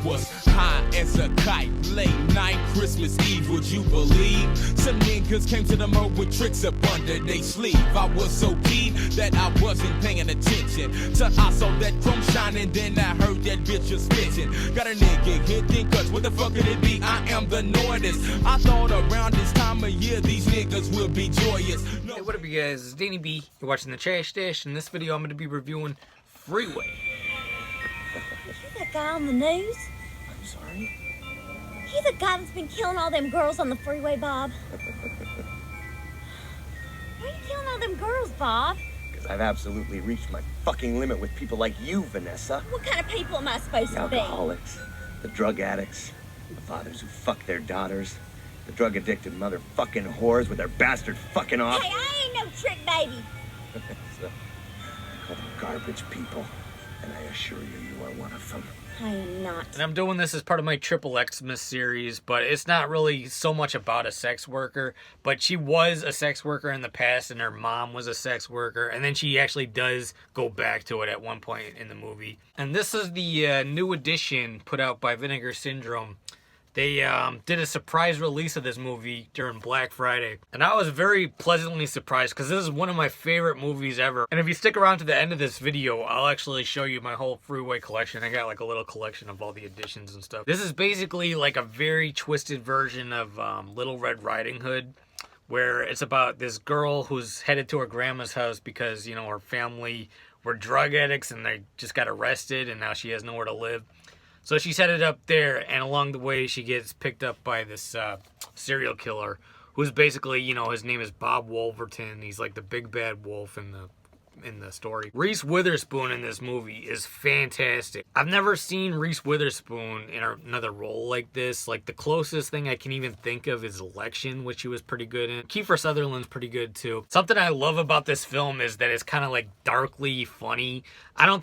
was high as a kite. Late night, Christmas Eve, would you believe? Some niggas came to the mo with tricks up under they sleeve. I was so deep that I wasn't paying attention till I saw that chrome shining, then I heard that bitch was bitching. Got a nigga hitting cuts, what the fuck could it be? I am the Nordist. I thought around this time of year these niggas will be joyous. No. Hey, what up you guys, it's Danny B. You're watching the Trash Stash. In this video I'm going to be reviewing Freeway. Is he that guy on the news? I'm sorry? He the guy that's been killing all them girls on the freeway, Bob? Why are you killing all them girls, Bob? Because I've absolutely reached my fucking limit with people like you, Vanessa. What kind of people am I supposed The to be? alcoholics, the drug addicts, the fathers who fuck their daughters, the drug-addicted motherfucking whores with their bastard fucking off. Hey, I ain't no trick baby. So, I call them garbage people, and I assure you, you are one of them. I am not. And I'm doing this as part of my XXX-Mas series, but it's not really so much about a sex worker, but she was a sex worker in the past and her mom was a sex worker, and then she actually does go back to it at one point in the movie. And this is the new edition put out by Vinegar Syndrome. They did a surprise release of this movie during Black Friday. And I was very pleasantly surprised because this is one of my favorite movies ever. And if you stick around to the end of this video, I'll actually show you my whole Freeway collection. I got like a little collection of all the editions and stuff. This is basically like a very twisted version of Little Red Riding Hood, where it's about this girl who's headed to her grandma's house because, you know, her family were drug addicts and they just got arrested and now she has nowhere to live. So she's headed up there, and along the way, she gets picked up by this serial killer, who's basically, you know, his name is Bob Wolverton. He's like the big bad wolf in the story. Reese Witherspoon in this movie is fantastic. I've never seen Reese Witherspoon in another role like this. Like, the closest thing I can even think of is Election, which she was pretty good in. Keifer Sutherland's pretty good too. Something I love about this film is that it's kind of like darkly funny.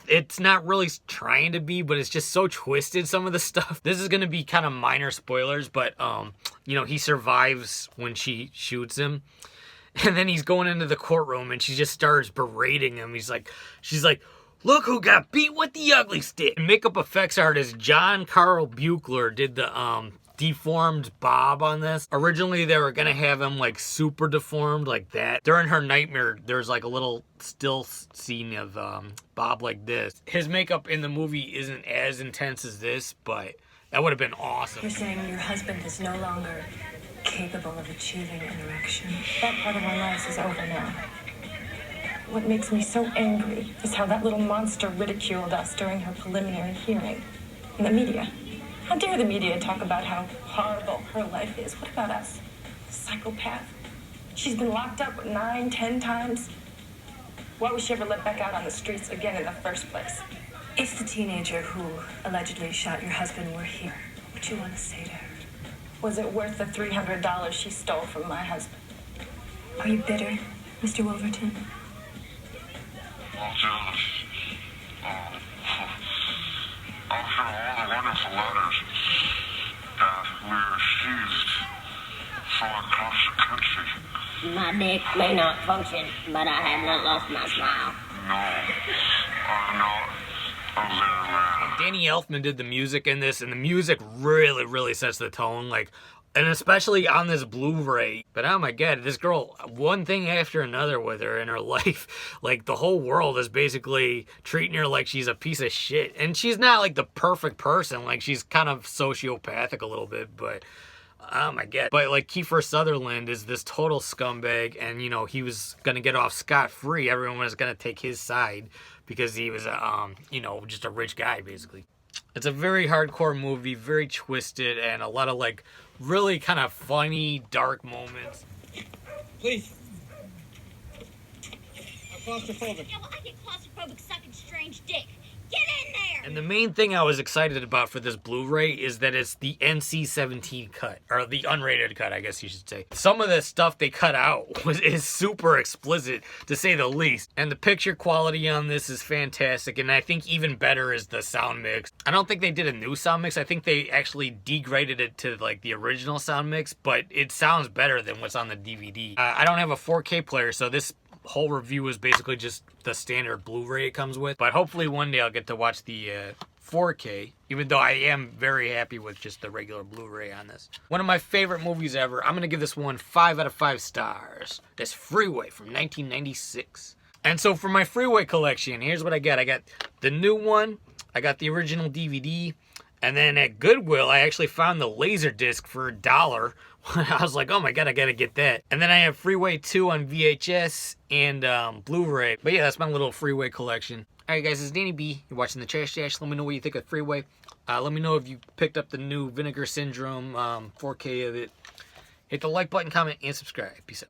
It's not really trying to be, but it's just so twisted, some of the stuff. This is going to be kind of minor spoilers, but you know, he survives when she shoots him. And then he's going into the courtroom and she just starts berating him. She's like, look who got beat with the ugly stick. And makeup effects artist John Carl Buechler did the deformed Bob on this. Originally they were gonna have him like super deformed like that. During her nightmare, there's like a little still scene of Bob like this. His makeup in the movie isn't as intense as this, but that would have been awesome. You're saying your husband is no longer capable of achieving an erection. That part of our lives is over now. What makes me so angry is how that little monster ridiculed us during her preliminary hearing. In the media. How dare the media talk about how horrible her life is? What about us? Psychopath. She's been locked up 9, 10 times. Why was she ever let back out on the streets again in the first place? If the teenager who allegedly shot your husband were here, what would you want to say to her? Was it worth the $300 she stole from my husband? Are you bitter, Mr. Wolverton? Well, Janice, after all the wonderful letters that we received from across the country. My dick may not function, but I have not lost my smile. No, I'm not a little man. Danny Elfman did the music in this, and the music really, really sets the tone, like, and especially on this Blu Ray. But oh my god, this girl, one thing after another with her in her life, like the whole world is basically treating her like she's a piece of shit. And she's not like the perfect person, like she's kind of sociopathic a little bit, but oh my god. But like Keifer Sutherland is this total scumbag, and you know, he was gonna get off scot-free. Everyone was gonna take his side because he was you know, just a rich guy basically. It's a very hardcore movie, very twisted, and a lot of like really kind of funny, dark moments. Please. I'm claustrophobic. Yeah, well, I get claustrophobic sucking strange dick. Get in there! And the main thing I was excited about for this Blu Ray is that it's the NC-17 cut, or the unrated cut, I guess you should say. Some of the stuff they cut out is super explicit, to say the least. And the picture quality on this is fantastic, and I think even better is the sound mix. I don't think they did a new sound mix. I think they actually degraded it to like the original sound mix, but it sounds better than what's on the DVD. I don't have a 4K player, so this whole review is basically just the standard Blu-ray it comes with, but hopefully one day I'll get to watch the 4K, even though I am very happy with just the regular Blu-ray on this. One of my favorite movies ever. I'm going to give this one 5 out of 5 stars. That's Freeway from 1996. And so for my Freeway collection, here's what I got. I got the new one. I got the original DVD. And then at Goodwill, I actually found the Laserdisc for $1. I was like, oh my god, I gotta get that. And then I have Freeway 2 on VHS and Blu-ray. But yeah, that's my little Freeway collection. Alright guys, it's Danny B. You're watching the Trash Dash. Let me know what you think of Freeway. Let me know if you picked up the new Vinegar Syndrome 4K of it. Hit the like button, comment, and subscribe. Peace out.